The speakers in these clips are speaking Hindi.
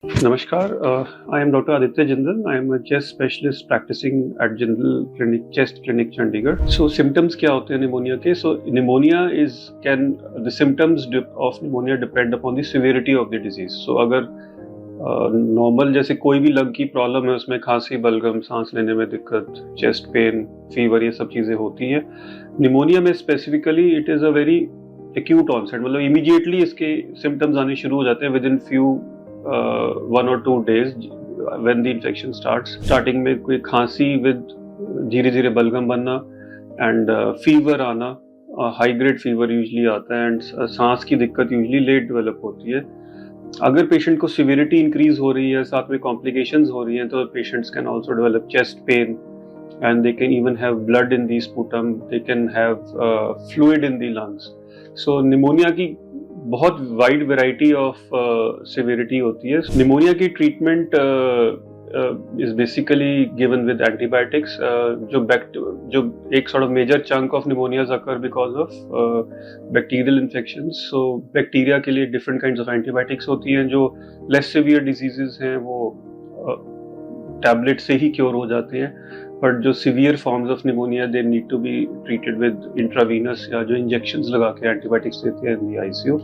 Namaskar, I am Dr. Aditya Jindal. I am a chest specialist practicing at Jindal Clinic, Chest Clinic, Chandigarh. So symptoms क्या होते हैं pneumonia के? So pneumonia the symptoms of pneumonia depend upon the severity of the disease. So अगर नॉर्मल जैसे कोई भी लंग की प्रॉब्लम है उसमें खांसी, बलगम, सांस लेने में दिक्कत, चेस्ट पेन, फीवर, ये सब चीज़ें होती हैं. निमोनिया में specifically it is a very acute onset, मतलब इमीडिएटली इसके सिम्टम्स आने शुरू हो जाते हैं within few 1 or 2 days when the infection starts. Starting में कोई खांसी विद धीरे धीरे बलगम बनना एंड फीवर आना, हाई ग्रेड फीवर यूजली आता है, एंड सांस की दिक्कत यूजली लेट डेवलप होती है. अगर पेशेंट को सिविरिटी इंक्रीज हो रही है, साथ में कॉम्प्लिकेशंस हो रही हैं, तो patients can also develop chest pain and they can even have blood in the sputum, they can have fluid in the lungs. So pneumonia की बहुत वाइड वैरायटी ऑफ सिविरिटी होती है. निमोनिया की treatment is basically given with antibiotics. जो एक sort of major chunk of pneumonias occur because of bacterial infections. So bacteria के लिए डिफरेंट काइंड्स ऑफ एंटीबायोटिक्स होती हैं. जो लेस सिवियर डिजीजेस हैं वो टैबलेट से ही क्योर हो जाते हैं, बट जो severe forms of pneumonia they need to be treated with intravenous या जो इंजेक्शंस लगा के एंटीबायोटिक्स देते हैं इन द आईसीयू.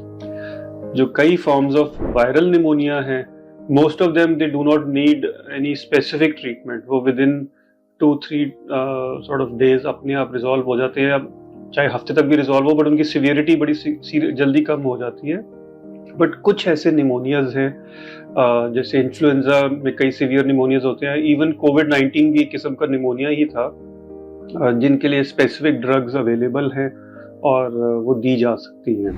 जो कई फॉर्म्स ऑफ वायरल निमोनिया हैं, most of them they do not need any specific treatment. वो within 2-3 sort of days अपने आप रिजॉल्व हो जाते हैं. अब चाहे हफ्ते तक भी रिजॉल्व हो, बट उनकी सीवियरिटी बड़ी जल्दी कम हो जाती है. बट कुछ ऐसे निमोनियाज हैं जैसे इन्फ्लुएंजा में कई सीवियर निमोनियाज होते हैं. इवन कोविड-19 भी एक किस्म का निमोनिया ही था, जिनके लिए स्पेसिफिक ड्रग्स अवेलेबल हैं और वो दी जा सकती हैं.